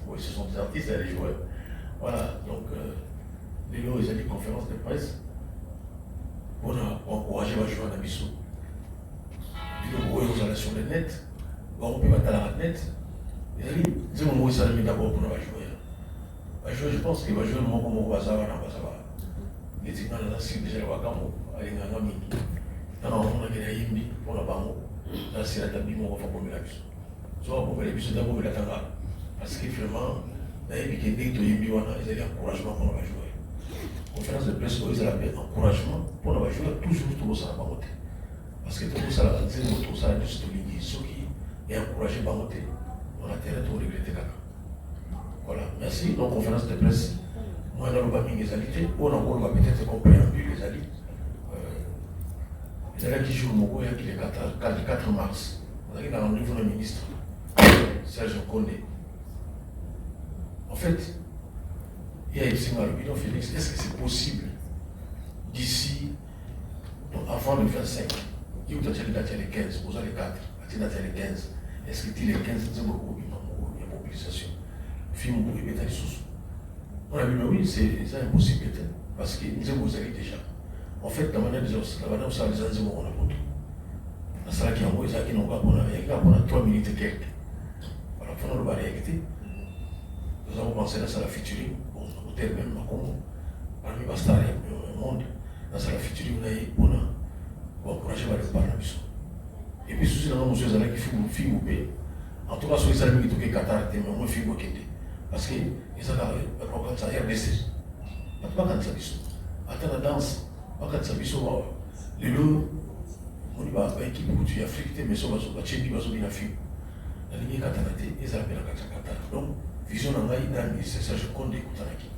Oui, ce sont des artistes et des joueurs. Voilà, donc, les lots, ils ont des conférences de presse pour encourager les joueurs à Bissau. Ils ont allé sur le net, on peut mettre à la net. Ils ont dit, ça d'abord pour les joueurs. Les joueurs, je pense qu'ils vont jouer mon comme au bazar, les gens dans la cible déjà, ils vont aller dans on a gagné Yimbi pour la banque. Là, c'est la table, on va faire pour la Bissau. Soit pour les Bissau d'abord, la tanga. Parce que finalement, il y a des Yimbi, ils ont encouragement pour les joueurs. Conférence de presse, ils ont encouragement pour les joueurs, toujours tout ça à banque. Parce que tout ça, c'est tout ça, juste ceux qui est encouragé par monter. On a terre de regretter là. Voilà, merci. Donc, conférence de presse, moi, dans le bas des alités, on va peut-être comprendre les alités. Les alités qui jouent au Mogo, il y a le 4 mars. On arrive dans le niveau du ministre, Serge Condé. En fait, il y a ici le bilan Félix. Est-ce que c'est possible d'ici, avant le 25, il y a les 15, vous avez les 4, il y a les 15. Est-ce que les 15, c'est beaucoup de mobilisation? Film pour les bétails sous. On a vu, mais oui, c'est impossible, parce que nous avons déjà. En fait, la manière de ça, les gens ont la moto. La salle qui a envoyé ça, qui n'ont pas pour 3 minutes et quelques. Voilà, pour nous réacter. Nous avons pensé à la salle featuring, au terme même, parmi les stars du monde, la salle featuring, on a pour encourager les parents. Et puis, si nous avons monsieur Zala qui fait un film, en tout cas, sur les amis qui ont Qatar, mais au moins film au Kende. Parce que les amis, quand ça y est, RDC. Pas quand ça biso. Attends la danse, pas quand ça biso. Les lots, on y va avec équipe de Afrique, mais ça va se battre, il va se bien film. La ligne Qatar, ils appellent la Qatar. Donc, vision en Maï, c'est ça, je compte d'écouter qui.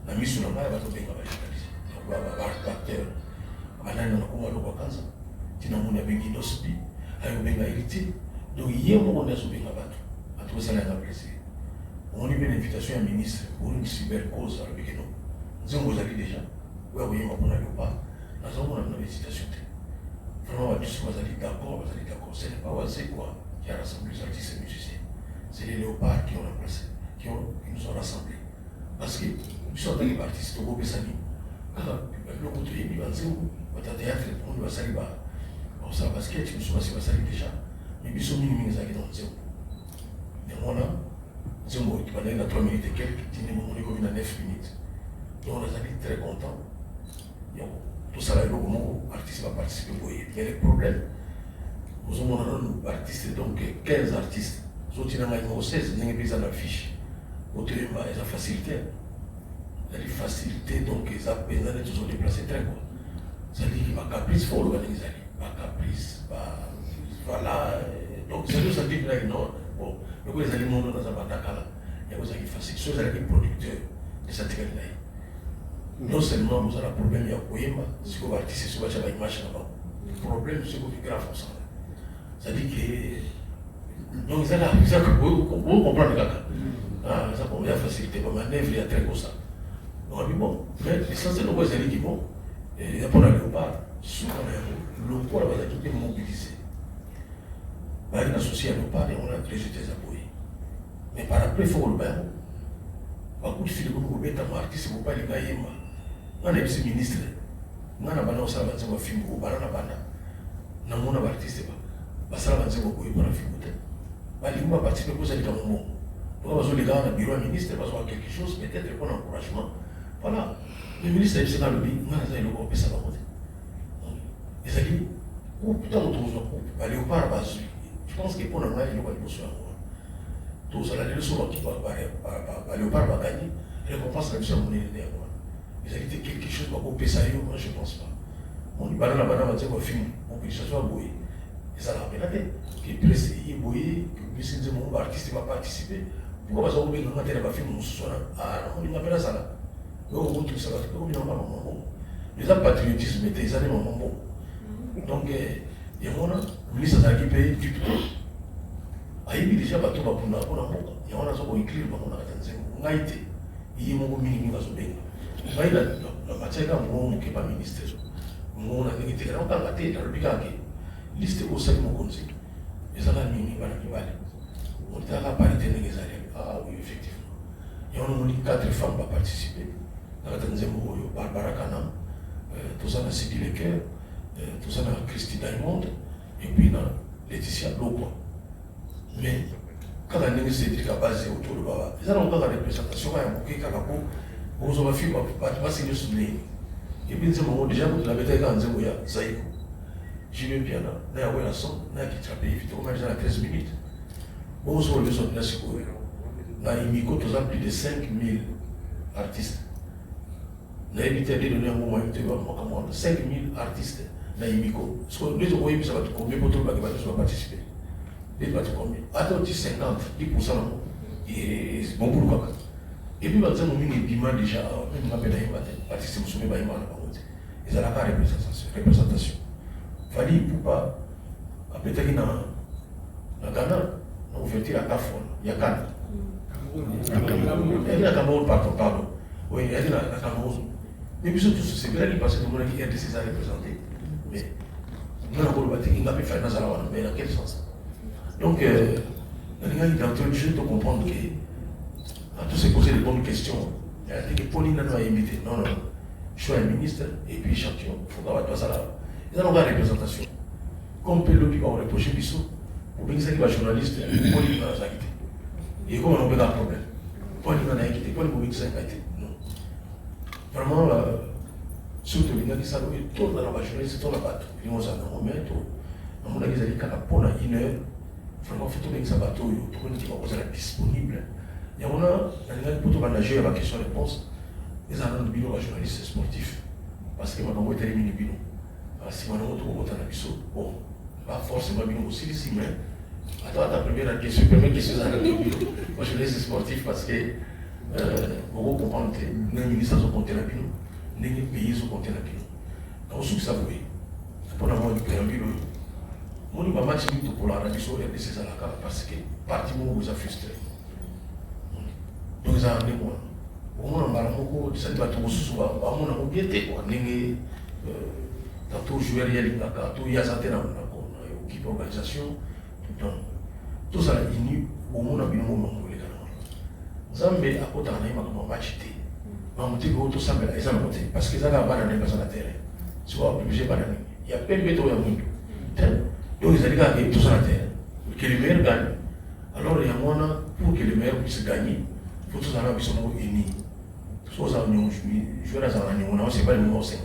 La mise sur la main, elle va tomber dans la journaliste. On va avoir acteur. Banane, on va le voir comme ça. Tina muna bengi nosbi ayo benga hérité donc hier on a sauvé la bateau à tout ça là plaisir on lui fait une invitation à ministre pour une cyber cause à l'objet non nous avons déjà ouais oui on a pas nous avons une hésitation vraiment tous vous allez d'accord ce n'est pas c'est quoi qui a rassemblé les artistes et musiciens c'est les léopards qui ont remplacé qui nous ont rassemblés parce que ils sont des artistes au groupe Sani le côté il va dire on va théâtre on va saluer ça basket, je me suis passé déjà. Mais ils sont mis dans le zéro. Et moi là, Zémo, qui va dans 3 minutes et quelques, qui n'est mon niveau à 9 minutes. Donc on a été très contents. Tout ça là, l'artiste va participer. Il y a des problèmes. Nous avons un artiste, donc 15 artistes. Nous avons 16, nous avons pris en affiche. Nous avons facilité. Il y a des facilités, donc ils ont toujours déplacé très quoi. Ça dit qu'il va caprice, il faut organiser. Caprice, voilà. Donc, c'est nous qui disons non. Bon, le coup, les aliments dans un batakala, il y a des facile. Ceux qui sont producteurs de cette catégorie. Non seulement nous avons un problème, il y a un problème, si vous artiste, si vous avez une image là-bas. Le problème, c'est que vous grave ça. C'est-à-dire que. Donc, ça, vous comprenez le cas. Ah, ça, pour la facilité, pour ma nègre, il y a très gros ça. Donc, bon, mais l'essentiel, nous, c'est qui bon. Et après, on a le pas. Souvent, le poids va être mobilisé. Il y a une association à nos parents et on a rejeté les appuis. Mais par après, il faut le bain. Beaucoup de filles de vous mettre en artiste, vous ne pouvez pas les gagner. On a des ministres. On a un film, on a un artiste. On a un film. On a participer pour ça. On va les gars, on a un bureau ministre, on va quelque chose, peut-être pour l'encouragement. Voilà. Le ministre a dit dans le pays, on a un groupe, ça va monter. Les amis, putain, on trouve un léopard à je pense que pour le moment, il y a une notion. Tout ça, les leçons qui vont léopard va gagner, récompense la mission à mon aîné. Les amis, quelque chose va couper ça, moi je ne pense pas. On dit, banane, va dire, on filme, on peut chercher à bouiller. Et ça l'a rappelé, que presse est bouillé, que le signe de mon artiste va participer. Pourquoi parce qu'on veut que le va filmer, on se soit ah non, on appelle ça là. On va tout ça, on va pas bon. Les gens patriotisme, mais les années, on va bon. Donc, il y a un ministre qui paye du tout. Il y a déjà un bateau pour la moto. Il y a un autre qui écrit pour la moto. Il y a été. Il y a un ministre qui va se baigner. Il y a un matière qui n'est pas ministre. Il y a un ministre qui est dans le bigage. Liste au sein de mon conseil. Les gens qui sont on est à la parité négociée. Ah oui, effectivement. Il y a 4 femmes qui ont participé. Barbara Kana, tout ça dans Sidi Lecker, tout ça dans Christy Diamond, et puis dans Laetitia Lokwa. Mais quand on a Cédric à basé autour de Baba, ils ont encore la représentation, il y a beaucoup de Kakako, vous avez fait pas signer sur les. Et puis déjà, vous l'avez dit quand vous avez Zaïko. J'y vais bien là, il y a un son, il y a qui trappe, il faut déjà 13 minutes. Bon, vous avez besoin de la sécurité. Dans l'Imico, nous avons plus de 5000 artistes. Nous avons évité de donner un moment, 5000 artistes dans l'Imico. Parce que nous avons vu ça va être combien pour tout le monde qui va participer. Il va être combien? Attends, 50, 10%. Et c'est bon pour le cas. Et puis, par exemple, nous avons Bima déjà, même si nous avons artistes qui sont soumis à Bima, ils ont la représentation. Il fallait pas, peut-être que dans Ghana, on ouvert la CAF, il y a Ghana. Elle est à Cameroun, pardon. Oui, elle est à Cameroun. Mais puis surtout, c'est vrai qu'il passe tout le monde qui est RDC à représenter. Mais nous avons le bâti, il n'a pas fait dans la mais dans quel sens? Donc, il est en train de comprendre que, à tous ces poser de bonnes questions, il a dit que Pauline n'a pas invité. Non, non. Je suis un ministre et puis champion. Il faut avoir ça là. Ils ont la représentation. Comme peut le reprocher Bissot, pour bien que c'est un journaliste, Pauline n'a pas quitté. Et comment on peut avoir un problème? Pauline n'a pas quitté. Pauline n'a pas quitté. Non. Vraiment, surtout les gars qui savent, ils tournent dans la journaliste, ils tournent la bateau. Ils vont s'en remettre. À mon avis, ils allaient pendant 1 heure. Vraiment, il faut tourner ça bateau. Tout le monde qui va poser disponible. Il y a un pour tout manager à la question-réponse. Ils ont un bilan à journaliste sportif. Parce que maintenant, on va éliminer le bilan. Si on a un autre bon, pas forcément bilan aussi ici, mais attends, la première question, c'est un bilan. Moi, je laisse sportif parce que vous comprenez que les ministres ont compté la bilan, les pays ont compté la bilan. Donc, ce que ça veut dire, pour avoir un préambule, moi, je ne vais pas match pour la radio et RDC parce que parti vous a frustré. Donc, ça a amené moi. Au moins, on va beaucoup, ça va tout souvent, on a bien été, tantôt joueur réel, tantôt il y a certaines équipe organisation, tout ça est nu, au moins on a bien moment pour les gars. Zambé à côté on a eu un match té. On dit que tout ça mais ils ont monté parce qu'ils avaient pas dans la terre. Tu vois, obligé pas d'aller. Il y a plein de béton à monde. Donc ils allaient gagner tout ça la terre. Que le meilleur gagne. Alors il y a moins pour que le meilleur puisse gagner, il faut tous aller ils sont unis. Soit ça on jouer dans un niveau, on sait pas le moment c'est.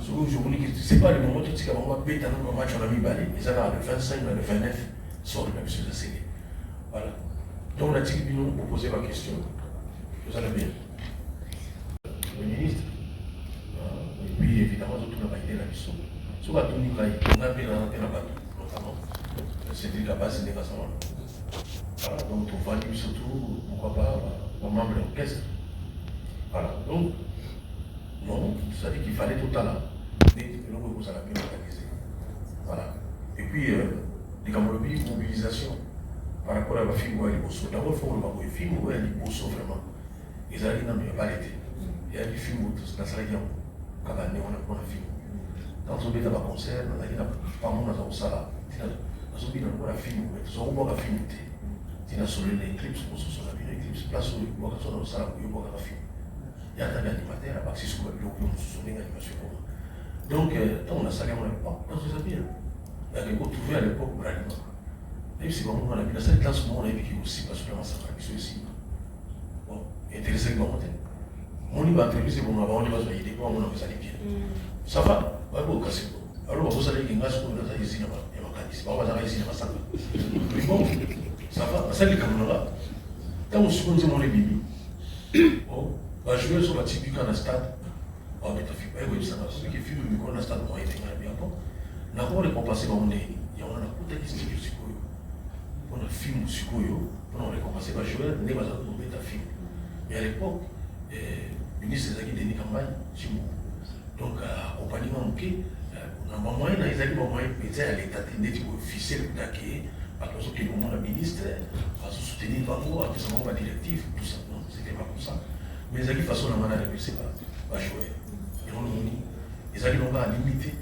Je vous dis que ce n'est pas le moment où tu vas mettre dans le match, on a mis balai. Ils ont le 25, le 29, sort de la mission de série. Voilà. Donc, on a dit que nous poser ma question. Vous allez bien. Le ministre, et puis évidemment, tout le monde a été la mission. Ce qu'on a tout mis, on a bien rentré la bateau, notamment. C'est-à-dire la base de l'État. Voilà. Donc, on va dire surtout, pourquoi pas, un membre de l'orchestre. Voilà. Donc, non, ça veut dire qu'il fallait tout à l'heure. Mais vous allez bien organiser. Voilà. Et puis, les Camerounais, mobilisation par rapport à la film où elle est bosso. D'abord, il faut voir le film où elle est bosso vraiment. Ils allaient dans le balai. Il y a des films où dans la salle de quand on a film. Dans un béta concert, on a dit pas mon dans ça là. Dans un béta on a film où ils ont un film. Il y a sur l'éclipse, on se souvient de l'éclipse. Place où ils ont un salle où ils ont un film. Il y a un animateur à partir de l'animation. Donc, quand on a ça, on n'a pas. On se sait bien. Il y a des gens qui trouvaient à l'époque pour l'aliment. Même si on a vu dans cette classe, on a vu qu'il y a aussi, parce que ça va être ici. Bon, intéressant de monter. On y va très bien, c'est bon, on y va se aider, on a fait ça bien. Ça va, on va vous casser. Alors, vous allez dire que nous avons ici, il y a un cadis, on va aller ici, mais bon, ça va, ça les camarades. Quand on se dit, on est bibi. Bon. Les joueurs sont typiques dans le stade. Oh, mais tu as fait oui, ça va. Ceux qui filment dans le stade, on a été bien bon. On a récompensé comme on est. Il y a un coup de question du Sikoyo. On a filmé du Sikoyo. On a récompensé les joueurs, on a trouvé ta film. Mais à l'époque, le ministre des Denis Kambaye, donc, accompagnement, on a un moyen, ils avaient un moyen de à l'état officiel d'accueillir, parce que le moment, le ministre va soutenir Bango, après ça, on va directive, tout ça. Non, c'était pas comme ça. Mais ils avaient façon de manière de pas jouer. Ils avaient donc à limiter.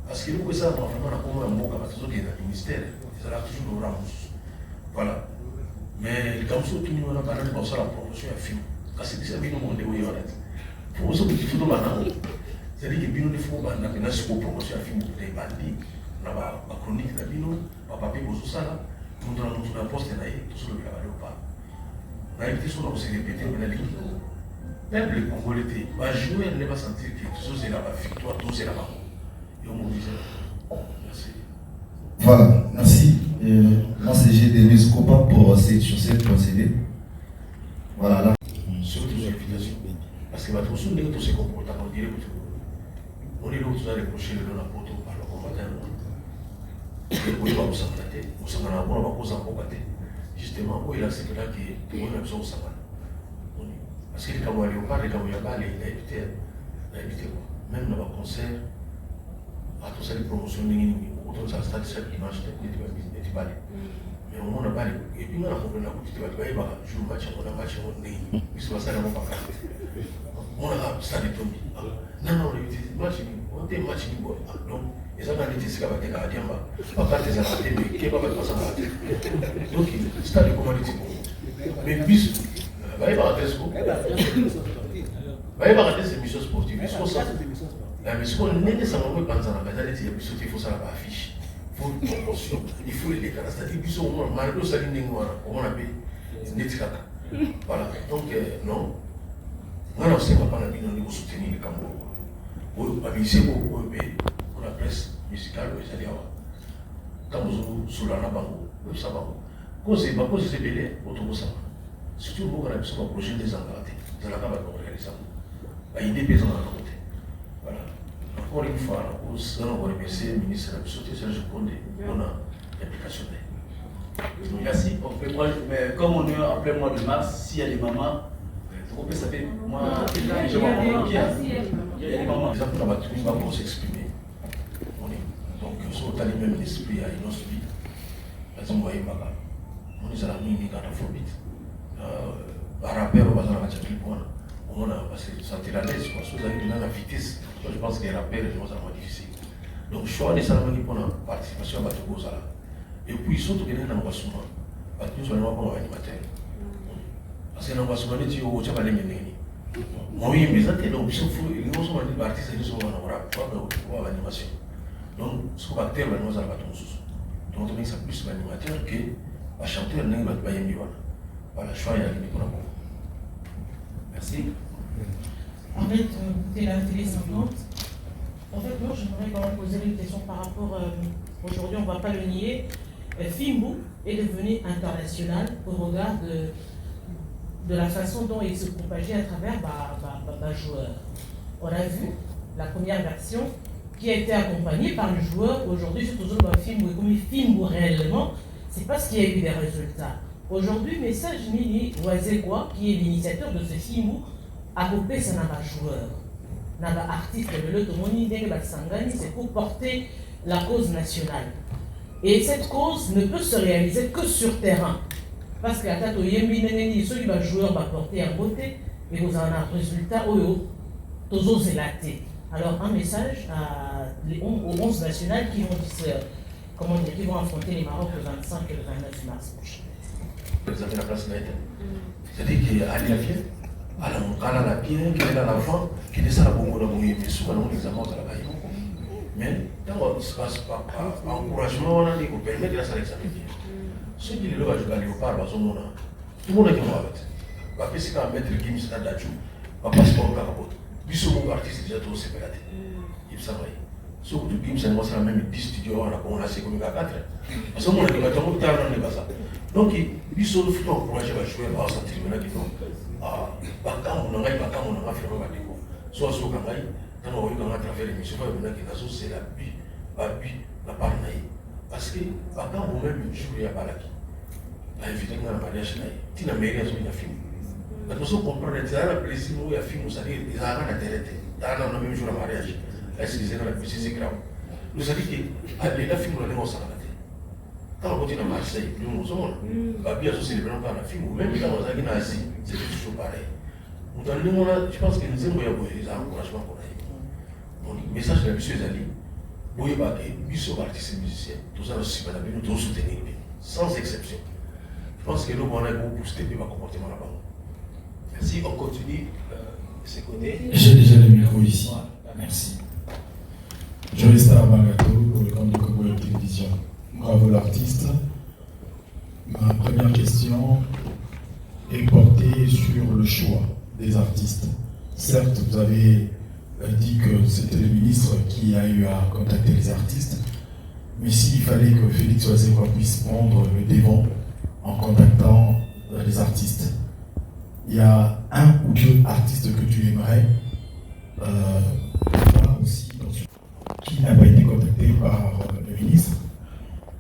Parce que nous, ça, vraiment, on a comme un mot, comme tout le ministère, ils allaient toujours nous rendre. Voilà. Mais comme ça, tout le monde a parlé de la promotion à film. Parce que c'est bien le monde où il y a des promotions qui font de la c'est-à-dire que bino de fou banda que nasi ko promotion à film de bandi na ba chronique na bino ba papier ko sala mundo na poste na yi tout sur le travail ou pas. Na été sur le répéter mais la ligue même les Congolais va jouer ne va sentir que tout c'est la victoire tout c'est la mort. Et on me dit merci. Voilà, merci. Moi, c'est GD Copa pour sur cette procédé. Voilà, là. Surtout les invitations. Parce que votre souci n'est que tous ces comportements, on dirait que on est là où vous allez reprocher le nom à poto par le combattant. Et vous va vous s'engager, vous s'en allez avoir vous en combattre. Justement, où il a cette là qui est on a besoin de savoir. Parce que les Camerounais, on parle des Camerounais, il a évité quoi. Même dans le concert, à tout ça, les promotions, autant ça stade seul image n'était pas mais on a pas et puis on a compris la coupe tu vas jouer match on a match on est ils sont ça on pas on a stade tombé non match on était match ni bon donc ils ont été ce qu'avait à dire pas pas des arrêtés mais qui va pas ça donc stade comment dit mais bis va y avoir des scores va y avoir des émissions sportives ils sont ça mais ce qu'on n'est nécessairement pas dans la base il faut ça la affiche il faut les déclarer c'est-à-dire qu'ils sont malgré ça on a payé voilà donc non moi on sait pas on a dit on soutenir les Camerounais on a visé pour la presse musicale c'est à dire quand vous sur la bango ça va cause pas cause c'est belé autour ça surtout pour la sur le projet des engagés dans la campagne de réalisation idée pesant à côté voilà. Encore une fois, nous allons remercier le ministre de la Société Serge Condé pour l'implication. Merci. Mais comme on est en plein mois de mars, s'il y a des mamans, on peut s'appeler moi. Il y a des mamans. Les enfants vont s'exprimer. Donc, sur le même esprit, à une autre vie, on va y aller. On est à la nuit, quand on fait vite. Par rapport au bazar, on va dire parce que ça tire à l'aise, parce que vous avez donné la vitesse. Je pense que les rappels sont vraiment difficiles. Donc, je suis nécessairement pour la participation à Batogo. Et puis, surtout que nous avons un engagement. Nous sommes un animateur. Parce que l'engagement est dit au Tchapalé Ménéni. Moi, oui, mais ça, donc, nous sommes des artistes et nous sommes en animation. Donc, ce qu'on va faire, nous allons donc, on est plus l'animateur que le chanteur n'est pas bien. Voilà, je suis allé pour la bombe. Merci. Arrête, t'es la télé 50. En fait, moi, j'aimerais quand même poser une question par rapport. Aujourd'hui, on ne va pas le nier. Fimbu est devenu international au regard de la façon dont il se propageait à travers les joueurs. On a vu la première version qui a été accompagnée par le joueur. Aujourd'hui, je suis toujours dans Fimbu. Comme Fimbu réellement, c'est parce qu'il y a eu des résultats. Aujourd'hui, Message Mini Wazekwa, qui est l'initiateur de ce Fimbu, a coupé ça dans joueur. Dans l'artiste de l'automoni, c'est pour porter la cause nationale. Et cette cause ne peut se réaliser que sur terrain. Parce que ceux qui va jouer va porter en beauté et vous en avez un résultat aux élatés. Alors un message aux 11 nationales qui vont affronter les Maroc le 25 et le 29 mars prochain. Vous avez la place nette. C'est-à-dire qu'il y a bien, à la bien, qui est là l'enfant, qui est ça la bonne mais souvent on examine à la baille. Mais dans le espace par encouragement, on a dit qu'on permet de la salle examiner. Ceux qui le jouent à Léopard, tout le monde est qui va battre. Parce que c'est quand mettre le game, c'est là d'adjou, pas passeport au carabote. Puis ce mon artiste déjà trop séparé. Il s'avère. Sauf que le game, c'est la même 10 studios, on a assez comme 4. Parce que mon animateur, on n'est pas ça. Donc, il faut encourager à jouer à sentir maintenant qu'ils ont. Quand on a fait un soit ce qu'on a fait, quand on a travers l'émission, c'est la part. Parce que quand vous-même jouez à Balaki, à éviter que la mariage tu n'as rien sur la film. La personne comprend que tu as le plaisir de faire un film, c'est-à-dire que tu as un intérêt. Tu as un même jour à mariage. Est-ce que c'est grave? Nous savons que la film, on est en quand on continue à Marseille, nous sommes bien associés par la film, ou même quand on est en Asie, c'est toujours pareil. Je pense que nous avons des encouragements pour nous. Mon message de la mission est allé. Vous voyez, les artistes et musiciens, tout ça aussi, nous devons soutenir, sans exception. pense que nous, on a beaucoup boosté le comportement là-bas. Merci, on continue de ce côté. J'ai déjà le micro ici. Merci. Joël Magato pour le compte de Kobo Télévision. Bravo l'artiste. Ma première question est portée sur le choix des artistes. Certes, vous avez dit que c'était le ministre qui a eu à contacter les artistes, mais s'il fallait que Félix Oazekwa puisse prendre le devant en contactant les artistes, il y a un ou deux artistes que tu aimerais voir aussi, qui n'a pas été contacté par le ministre.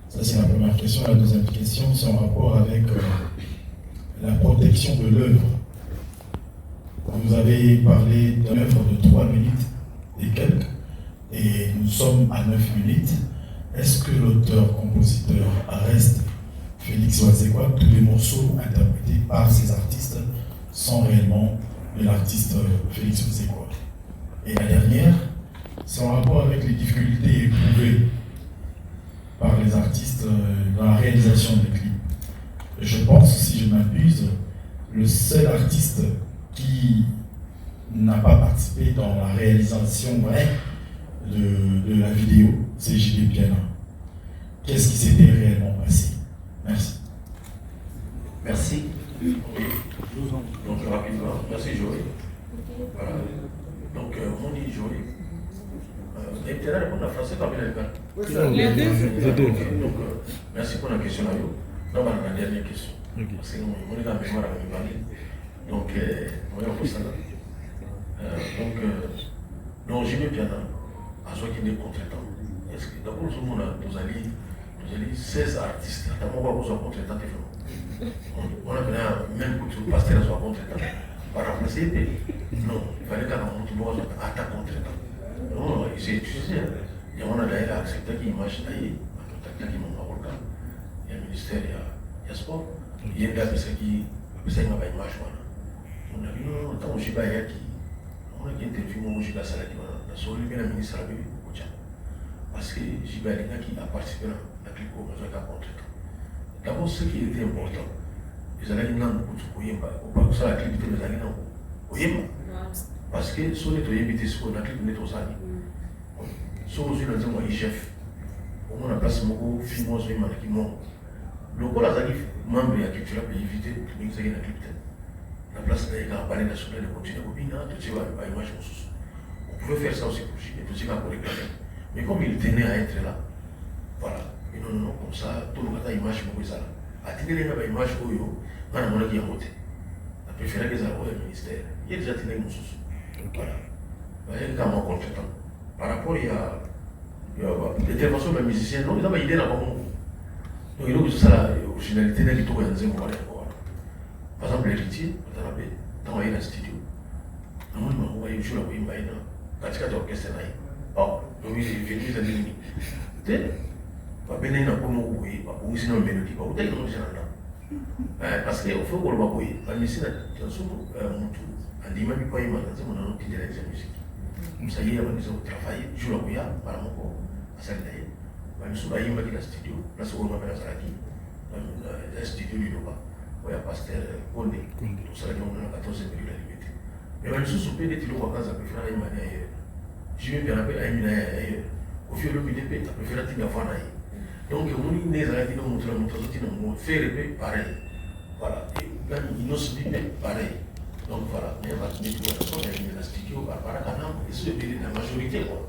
Ça, c'est la première question. La deuxième question, c'est en rapport avec la protection de l'œuvre. Vous avez parlé d'une œuvre de 3 minutes et quelques, et nous sommes à 9 minutes. Est-ce que l'auteur-compositeur reste Félix Oazekwa? Tous les morceaux interprétés par ces artistes sont réellement de l'artiste Félix Oazekwa. Et la dernière, c'est en rapport avec les difficultés éprouvées par les artistes dans la réalisation des clips. Je pense, si je m'abuse, le seul artiste qui n'a pas participé dans la réalisation vraie de la vidéo, c'est JB Piana. Qu'est-ce qui s'était réellement passé? Merci. Merci. Donc rapidement, merci Joël. Voilà. Donc on dit Joël. Et tu as répondu en français comme il est les deux. Donc merci pour la question. Non, la dernière question. Parce que on est dans la mémoire avec Mali. Donc on est au Sénat. Donc JB Piana a joué qui est contre-temps. Est-ce que d'abord nous allons 16 artistes. D'abord on va vous contre-temps. On a même pour le pasteur soit contre-temps. Par remplacer, non, il fallait qu'on monte à ta contre-temps. Non, c'est utilisé. Et on a d'ailleurs accepté qu'il marche d'ailleurs, en contactant qu'il m'a organ. Il y a un ministère, il y a sport. Il y a un gars qui a une marche. On a vu, non, tant que je n'ai pas qui. On a interviewé mon Jiba Saladi, on a sauvé le ministre à la Bible. Parce que Jiba qui a participé à la clip au contre-temps. D'abord, ce qui était important, ils allaient nous dire que ça, la clip était les alliés non. Parce que si on est invité sur la clip, on est aux alliés. Si on est dans un chef, on a place mon film, on a qui monte. Le rôle des alliés, membre de la culture, peut éviter que nous ayons la clip. La place de la balai nationale de continuer au Bina, tout ce qui va à l'image. On pouvait faire ça aussi pour Chine, tout ce qui va pour les gars. Mais comme il tenait à être là, voilà. Et non, comme ça, tout le monde a une image pour ça. À tenir une image pour eux, on a mon qui a voté. On a préféré que ça soit le ministère. Il y a déjà tenu une chose. Voilà. Il y a un contre-temps. Par rapport à l'intervention d'un musicien, non, ils ont une idée là-bas. Donc, il y a ça, l'originalité d'un tout un zéro. Par exemple, l'héritier, dans le studio, on a eu le oui, quand tu as orchestre, oh, donc il est venu à l'ennemi. Pas comme oui, pas pour une mélodie, pas pour une mélodie. Parce qu'il faut qu'on le voit, mais c'est un sous, un dimanche, il y a un petit délai de musique. Ça y est, on a travaillé, je le vois, par rapport à ça. Mais nous avons eu un studio, là, c'est où on appelle un studio du Nova. Il y a pasteur Condé, tout ça, on a 14 000 la liberté. Mais même si on peut dire que l'on va faire une manière ailleurs, je vais bien appeler une manière ailleurs. Au fur et à mesure, tu préfères la avoir ailleurs. Donc, on a des arrêtés qui ont fait pareil. Voilà. Et là, ils n'ont pas pareil. Donc, voilà. Mais on va te dire que il y a un studio par rapport à Canam, et c'est la majorité, quoi.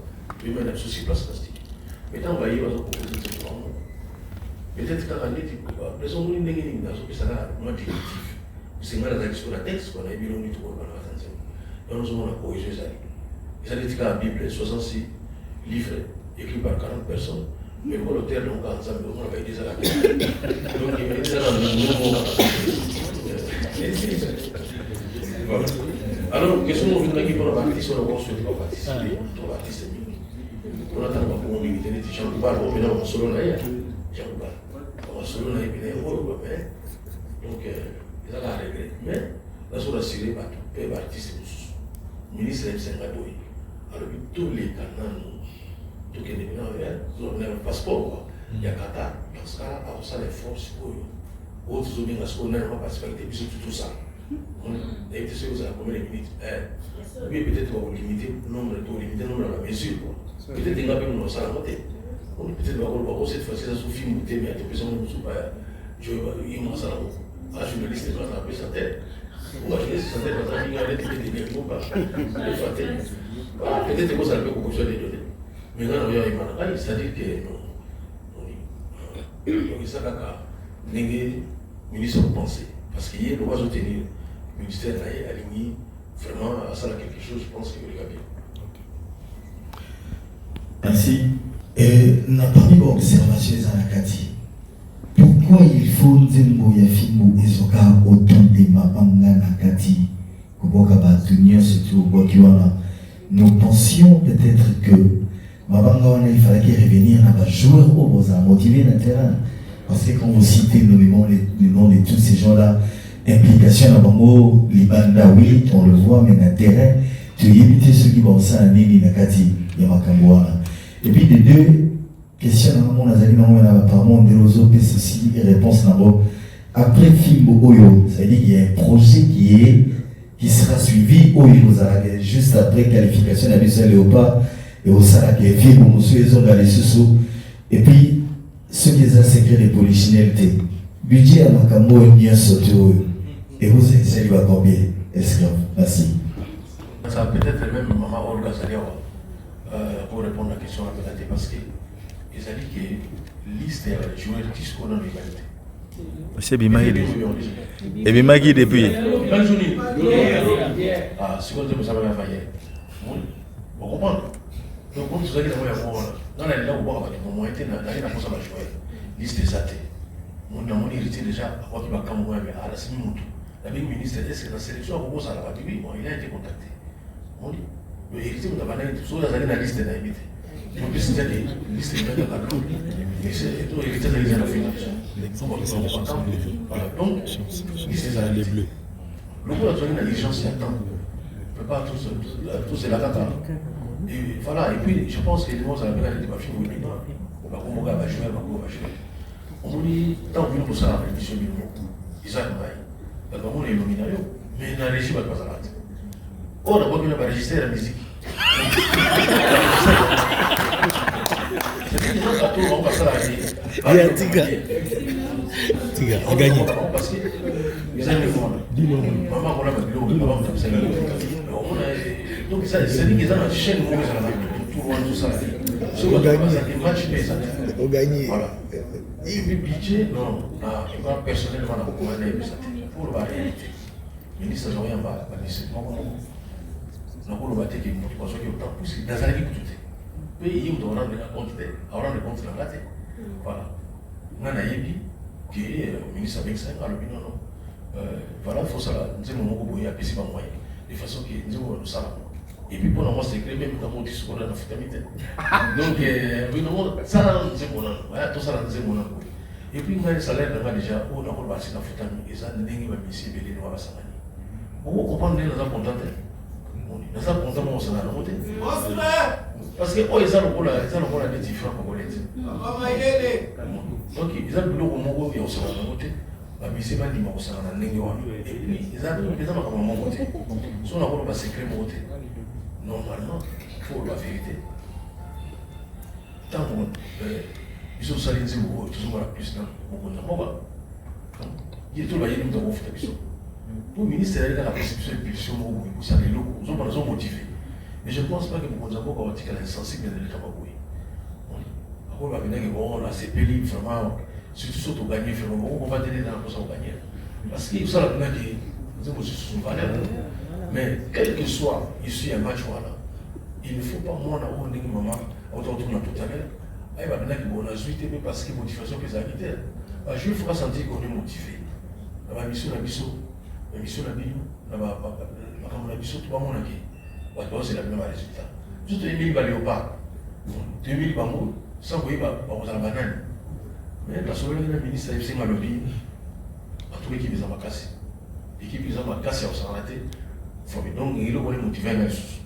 Mais même souci place dans le studio. Mais tant qu'on va y avoir peut-être qu'à l'année, les hommes n'ont pas de ça là, moi, directif. C'est mal à la sur la texte, qu'on a eu l'on tout pour la attention. Et nous avons la cohésion, ça. Ça dit que la Bible, 66 livres écrits par 40 personnes. Mais pour l'auteur, donc, ensemble, on avait déjà la Bible. Donc, il y a déjà la voilà. Alors, qu'est-ce qu'on veut dire pour la bâtisse, on va construire la bâtisse. On va bâtisse. On attend pas pour militer les gens qui parlent, on va dans solo là, on va solo là, il y a un rôle, donc, ils ont la règle. Mais, là, on a assuré par tout, peu bâtisse, le ministre de Sengadoui. Alors, tous les canaux, tout qui est venu vers, on a un passeport, il y a Qatar, parce que ça, les forces pour eux. autres zones on n'a pas participé tout ça. Et puis c'est ça, combien de minutes? Oui, peut-être on va limiter le nombre de la mesure. Peut-être qu'il y a un peu ça à côté. Peut-être qu'on va cette fois-ci ça se filme, mais il y a des personnes qui ne sont pas. Je vais vous ça. Un journaliste qui va appeler sa tête. Ou un journaliste sa tête va travailler avec des gens pas. Peut-être que ça peut beaucoup de données. Mais là, il y a une c'est-à-dire que donc ça va néger ministre de pensée. Parce qu'il y a le droit de tenir le ministère aligné vraiment à ça quelque chose, je pense qu'il va bien. Merci. N'a pas mis d'observation à la Kati. Pourquoi il faut dire qu'il y a film autant de mabanga na Kati pour tenir surtout nous pensions peut-être que mabanga il fallait qu'il revenir à jouer au motiver le terrain. Parce que quand vous citez le nom de tous ces gens-là, implication à Bango, Libanda, oui, on le voit, mais dans le terrain, tu évites ceux qui vont ça à Nini, Nakati, Yamakangouana. Et puis, les deux questions, on a apparemment des réseaux, ceci, et réponse après film Oyo, c'est-à-dire qu'il y a un projet qui sera suivi Oyo, juste après qualification de Léopard, et au Salak, et film, monsieur, ils ont gardé ce et puis, ce qui est un secret de polichinalité, budget à Makambo est bien sauté et vous êtes salué à combien? Esclave. Merci. Ça peut-être même Maman Olga Zaliawa pour répondre à la question à Pénaté parce que ils ont dit que liste des joueurs qui sont dans l'égalité. C'est Bimagui. Et Bimagui depuis. Ah, si vous avez ça, vous comprenez? Donc, comme vous avez dit, dans la là où on va être dans la chose à jouer, liste des athées. On a hérité déjà à quoi qui va quand même à la semi-moutou. La ministre, est-ce que la sélection a proposé à la partie? Oui, il a été contacté. On dit, le hérité, on a parlé de tout ça, dans la liste de l'invité. Donc, c'est des listes de l'invité. Mais c'est tout hérité de la fin. Voilà, donc, liste des invités. Le coup, la diligence, il y a temps. On ne peut pas tous la cata. Et voilà, et puis je pense que les gens ont bien dit que on va convoquer à jouer, on va dit, tant que nous sommes en mission, ils ont dit, on est nominario, mais dans le régime, il n'y a pas de rate. On a pas enregistré la musique. C'est des gens qui ont passé à la Tiga, a gagné. Parce que ils ont des maman, on a pas de l'eau, avant de faire donc ça, c'est-à-dire qu'ils ont une chaîne mauvaise à la tout ça. On gagne. On gagne. Voilà. Et le budget, non, personnellement, on a beaucoup de ça. Pour la réalité. Le ministre n'a rien à dire. On a beaucoup de batailles qui ont autant poussé. Dans la vie, tout est. Pays, on doit rendre compte de la date. Voilà. On a dit que le ministre a bien ça, non. Voilà, il faut ça. Nous avons beaucoup de moyens. De façon que nous avons ça. Et puis pour moi, c'est créé même dans mon discours dans la fraternité. Donc, ça, nous avons tout ça, nous avons. Et puis, nous avons salaire déjà, on a passé dans la fraternité, et ça, nous avons mis ici, et nous avons passé. Vous comprenez, nous avons contenté. Nous avons contenté, nous avons contenté. Parce que, oh, ils ont des différents congolais. Donc, ils ont le boulot, ils ont aussi contenté. Mais c'est pas dit que ça n'a pas été et puis, ils ont pas comment monter. Si on a pas secret monter, normalement, il faut la vérité. Tant ils sont salés, ils sont la plus dans il y a tout le monde qui a fait ça. Pour le ministère, il y a la perception de pulsion, ils sont motivés. Mais je ne pense pas que nous avons insensible de l'État. On va venir bon, là, c'est pénible, vraiment. Surtout au gagner, on va donner dans la poche au gagner. Parce qu'il faut savoir que nous avons aussi une valeur. Mais quel que soit ici un match, voilà, il ne faut pas moi, on a dit maman, on tourne tout à l'heure. Il va venir qu'on a suité, mais parce que motivation que ça a été. Je faut sentir qu'on est motivé. La mission, la mission, la mission, la mission, la mission, tout le monde a dit. C'est le même résultat. Juste 2000 Léopard, 2000 Bango, sans vous y va, on a la banane. Mais la seule ministre a fait un lobby à toute l'équipe des Amakassi. L'équipe des Amakassi a raté. Donc, il est motivé à la chose.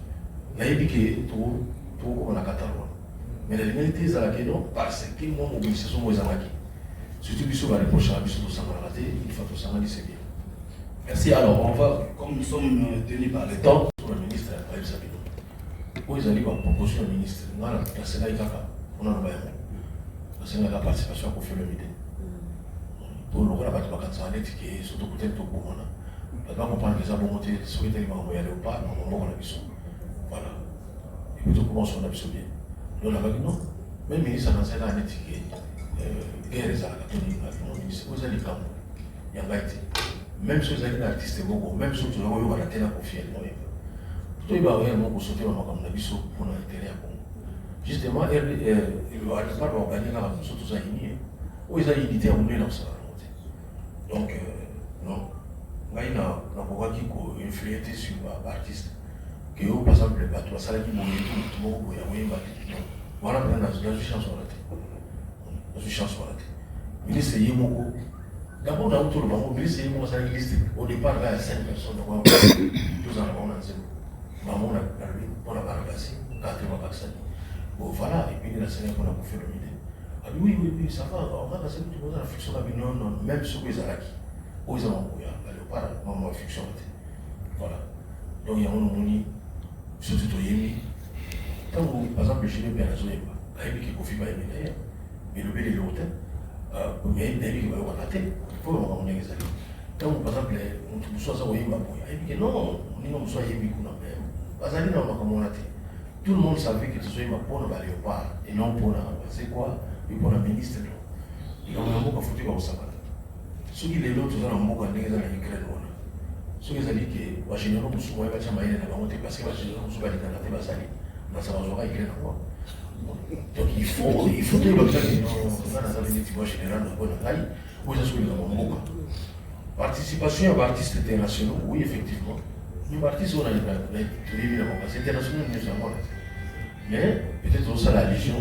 Il a dit que tout on a 14 ans. Mais la réalité, c'est que non, parce que moi, mobilisation, moi, Zamaki. Surtout que sur les prochains émissions de Sangalate, une fois que Sangalate c'est bien. Merci. Alors, on va, comme nous sommes tenus par le temps, sur le ministre Aïb Sabino. Où ils allaient proposer au ministre, on a la Sénat Kaka, on a le bain. La Sénat la participation à confier le midi. Pour le rôle, on va faire un qui est surtout peut-être au courant. On va comprendre que ça va monter, souhaiter les mamans y aller ou pas, on va voir la mission. Voilà. Et puis, on commence à absorber. Nous, on a dit non. Même le ministre a lancé un étiquette. Guerre les catholiques, mon ministre, vous allez quand il y a été. Même si vous avez un artiste, même si vous avez la télé à confier, tout le monde va sauter comme on a vu pour l'intérêt à Congo. Justement, il va pas organiser la surtout ça, où ils ont édité à monnaie dans ça. Donc, non. Il y a un qui a influencé sur l'artiste. Que par exemple, les bateaux, ça qui m'ont dit tout le monde, il y a un bateau. Voilà, dans une chance sur la tête. Dans une chance sur la tête. Le ministre Yemoko. D'abord, dans tout le monde, le ministre Yemoko, ça existe. Au départ, il y a 5 personnes. 2 ans avant, on a zéro. Maman, on a balancé. 4 mois vaccin. Bon, voilà. Et puis, il y a 5 ans, on a fait le midi. Ah oui, ça va. On va passer tout le monde à la fiction. Non, non, même ceux qui sont là. Où ils ont envoyé. Pas maman fiction. Voilà. Donc, il y a un monde, surtout au Yémi. Quand vous, par exemple, je n'ai pas la zone, il y a qui confie pas les médailles, mais le bel et l'autre, il y a une qui va avoir la tête, il faut qu'on ait les alliés. Quand par exemple, on trouve ça, ça, il y a non, on est comme ça, il y a une même. Parce que non, comme on a dit, tout le monde savait que ce soit pour le léopard et non pour la, c'est quoi, et pour la ministre. Il y a un mot qui a foutu comme ça. Ceux qui les autres, ils ont un mot qui a dans l'Ukraine. Ceux qui ont dit que, les généraux, ils sont parce que les généraux sont pas dans la tête, ça va jouer avec les gens. Donc il faut tout le temps que nous avons des équipes générales de bonne taille, où ça soit beaucoup. Participation à artistes internationaux, oui, effectivement. Nous artistes, on a évidemment, parce que internationaux, nous avons. Mais peut-être aussi la Légion,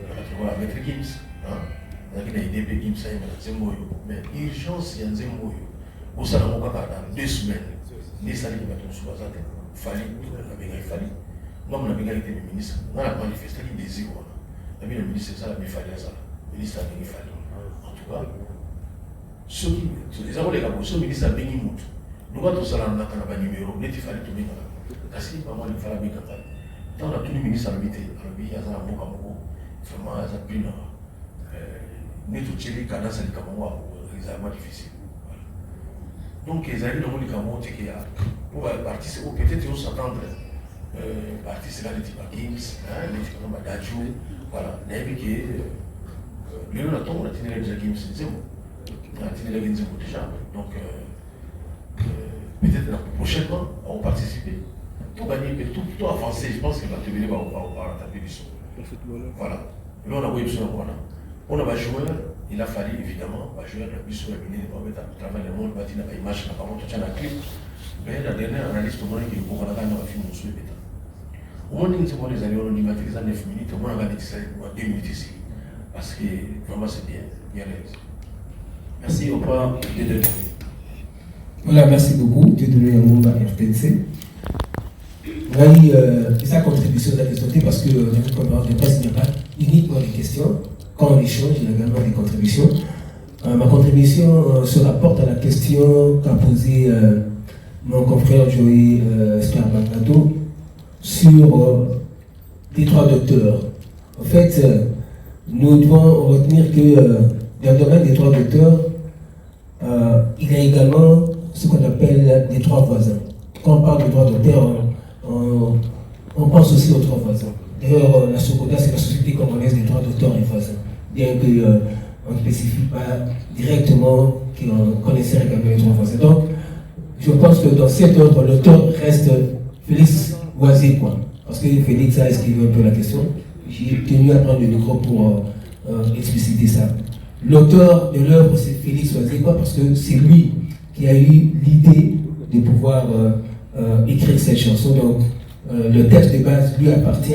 la Maître Gims, on a des DP Gims, mais urgence, il y a un Zemmoyo. Au salon, dans 2 semaines, les salles qui vont se passer, il fallait. Moi, on a bien été le ministre. On a manifesté les désirs. On a mis le ministre, ça, il fallait ça. Le ministre a bien fallu. En tout cas, ceux qui. Les avons les gars, ce ministre a bien mis. Nous, quand on s'en a un numéro, il fallait tout bien. Parce que, il fallait bien quand même. Quand on a tous les ministres à l'habiter, il y a un mot comme mot. Vraiment, il y a un plus. Mais tout le monde a un Cameroun, c'est extrêmement difficile. Donc, les amis dans le Cameroun, c'est qu'il y a. Pour participer, peut-être ils vont s'attendre. Artiste là, les types Games, les types comme Adagio, voilà. Mais on a tenu les Games, on a tenu les Games déjà. Donc, peut-être prochainement, on va participer. Tout gagner, tout avancer, je pense qu'il va terminer par la taper du son. Voilà. Mais on a vu ça, voilà. On a joué, il a fallu évidemment, jouer la bus sur la mine, on va mettre à travers le monde, bâtir la image, on va monter la clip. Mais la dernière analyse, tout le monde qui est au Canada, on a fait mon souhait. Au moins, nous avons les années, on a maîtrisé en 9 minutes, au moins on a maîtrisé en 2 minutes ici. Parce que vraiment c'est bien réalisé. Merci, au revoir, Dédé. Voilà, merci beaucoup, Dédé Yamoumba RTNC. Oui, sa contribution à la parce que dans une conférence de presse, il n'y a pas uniquement des questions. Quand on échange, il y a également des contributions. Ma contribution se rapporte à la question qu'a posée mon confrère Joey Spermagato sur les 3 docteurs. En fait, nous devons retenir que dans le domaine des 3 docteurs, il y a également ce qu'on appelle les 3 voisins. Quand on parle de 3 docteurs, on pense aussi aux 3 voisins. D'ailleurs, la SOCODA, c'est la Société congolaise des 3 docteurs et voisins. Bien qu'on ne spécifie pas directement qu'on connaissait également les 3 voisins. Donc, je pense que dans cet ordre, l'auteur reste Félix Oisé, quoi. Parce que Félix a esquivé un peu la question. J'ai tenu à prendre le micro pour expliciter ça. L'auteur de l'œuvre, c'est Félix Oisé, quoi, parce que c'est lui qui a eu l'idée de pouvoir écrire cette chanson. Donc, le texte de base lui appartient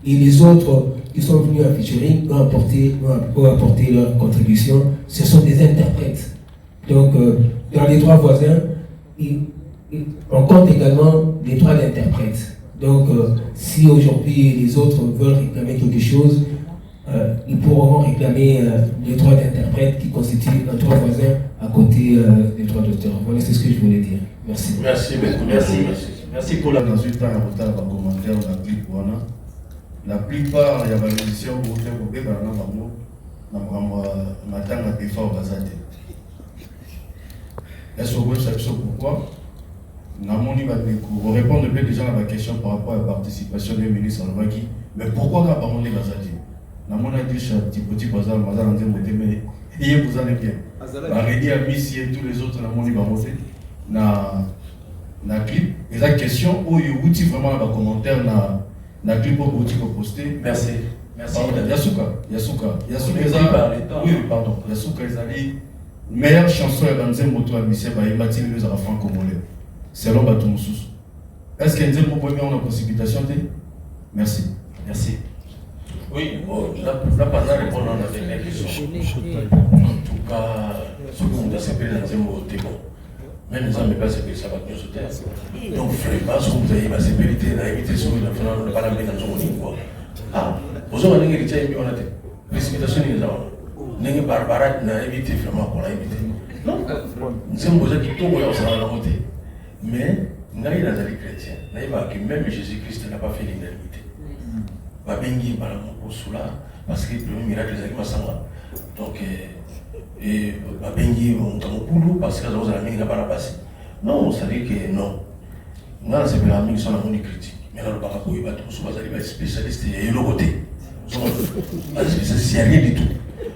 et les autres qui sont venus à featuring ont apporté leur contribution. Ce sont des interprètes. Donc, dans les 3 voisins, on compte également les 3 interprètes. Donc, si aujourd'hui les autres veulent réclamer quelque chose, nous pourrons réclamer les droits d'interprète qui constituent un droit voisin à côté des droits d'auteur. Voilà, c'est ce que je voulais dire. Merci. Merci beaucoup. Merci pour la consultation et retard dans commentaire dans la clip. La plupart, il y a des émissions où vous avez des est-ce que vous savez pourquoi? Vous répondez déjà à la question par rapport à la participation du ministre Alvaki. Mais pourquoi pas parler de Gazadi? Namon a dit petit bazar, bazar en disant mais il vous en est bien. Arrêtez à Missi et tous les autres Namoni va monter na clip. Et la question où il y a vraiment un commentaire na clip où vous poster. Merci. Yasuka. Oui, pardon. Yasuka Ezali. Meilleure chanson à Banzem Moto à Missia by Martin Luz à franco-congolais. Selon Batumoussous. Est-ce qu'il y a une précipitation? Merci. Oui, la pas répondre à la dernière question. En tout cas, ce qu'on a s'appelé dans un mot, c'est bon. Même les hommes ne peuvent pas ça va bien sauter. Donc, vraiment, ce que vous avez, c'est vérité, la évité sur le final, on ne va pas la mettre dans son niveau. Ah, vous avez un héritier, on a des précipitations, les hommes. N'est-ce pas barbare, n'a évité vraiment pour la éviter. Non, nous sommes posés qui tout voyons ça dans la montée. Mais, nous avons des chrétiens, nous avons que même Jésus-Christ n'a pas fait l'unanimité. Babengi Balamoussoula, parce que le premier miracle est avec Massanga. Donc, Babengi Montamopoulou, parce que la Ming n'a pas la passé. Non, ça dit que non. Nous avons fait la Ming sans la monnaie critique. Mais là, le Barakou, il va tout souvent aller spécialiste et le côté. Il n'y a rien du tout.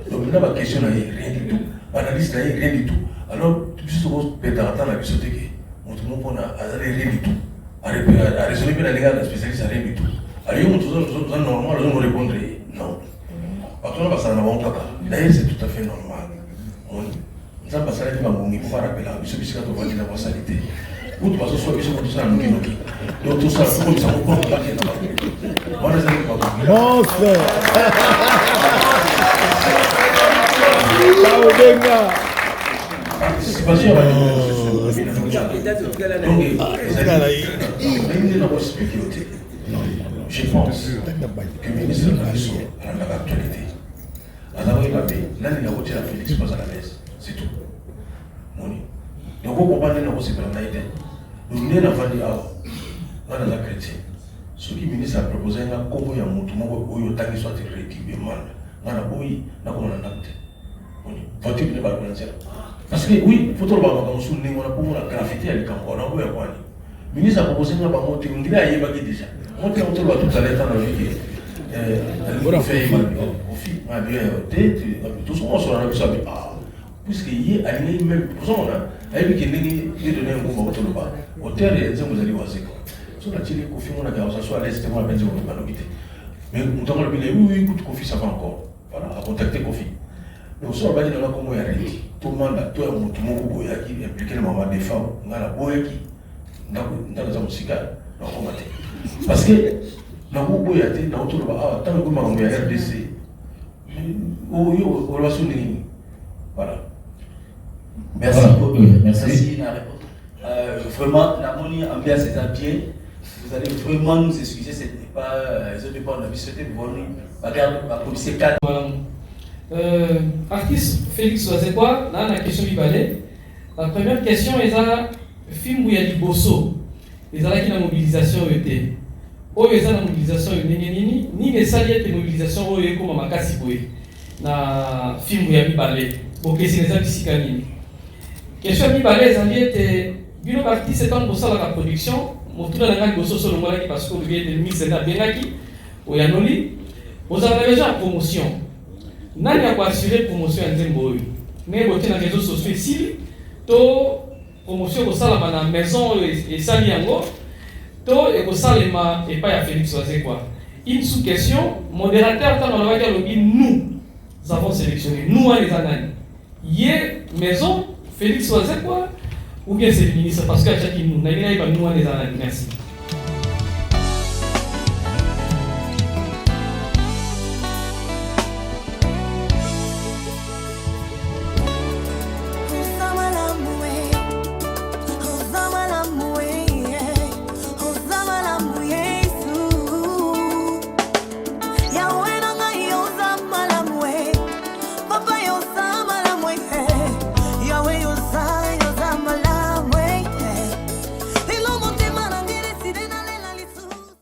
Donc, là, la question n'est rien du tout. L'analyse n'est rien du tout. Alors, tu peux peut-être attendre la question de que mon a rien du tout. À raisonner bien la spécialiste, rien du tout. Alors, nous avons normal, nous répondre non. Parce que ça n'a pas. D'ailleurs, c'est tout à fait normal. Nous avons passé à la pour rappeler la mission de la personnalité. Ou de façon, soit mission de ça, nous qui donc tout ça, comme ça, on peut pas dire. Mon frère. Participation je pense que le ministre de la Nation a l'actualité. Alors, il va bien. Là, il a voté la Félix Paz à la messe. C'est tout. Donc, vous comprenez, nous avons aussi pris la idée. Nous n'avons pas dit, on a la chrétien. Ce qui ministre a proposé, il y a un combo, il y a un mot, il y a un soit rééquilibré mal. On a un boui, on a un acte. Voter ne va pas le dire. Parce que oui, il faut que nous soulignions qu'on a pour la graffiti à l'écran. On a beau y avoir. Le ministre a proposé de monter, on dirait qu'il y a déjà. Monter tout à l'heure dans la vie. Elle fait tout ce qu'on se rend compte. Puisqu'il y a un même. Pour ça, on a donné un groupe autour de bas. Au terre, il y a des gens qui ont dit sur la télé, Kofi, on a gardé ça soit à l'est, on a dit qu'on va nous quitter. Mais nous avons dit oui, écoute, Kofi, ça va encore. Voilà, à contacter Kofi. Mais on sort, on va dire comment il y a réussi. Tout le monde a tout un mot qui impliqué le moment des femmes. On a la boye qui. Dans les musiques, parce que dans le boye, dans le tour, tant que vous m'avez RDC, on va soutenir. Voilà. Merci beaucoup. Merci. Vraiment, la monnaie ambiance est à pied. Vous allez vraiment nous excuser, ce n'est pas. Je ne sais pas, on a vu souhaiter pour venir. Regarde, la police 4. Artiste Félix Oazekwa, là, la question du ballet. La première question est à film où il y a du bosso. Les ala qui la mobilisation était. Oh, ils ont la mobilisation ni les saliers de mobilisation oh, comme makasi boy. Na film où il y a du ballet. Bon, qu'est-ce que c'est les psychaniques. Question du ballet, les était. Bino parti c'est un bosso à la production. Mon tour dans le bosso sur le mois parce que le bien de mise à Benaki. Au Yanoli. Vous avez déjà promotion. Nani a assuré promotion en Zemboy. Mais vous êtes dans les réseaux sociaux ici. To promotion au salama na maison et sali yango. To et au salama et pas à Félix Oazekwa. Une sous-question, modérateur, quand on va dire nous avons sélectionné, nous les anani. Yé maison, Félix Oazekwa, ou bien c'est le ministre, parce qu'à chaque nous, nous les anani. Merci.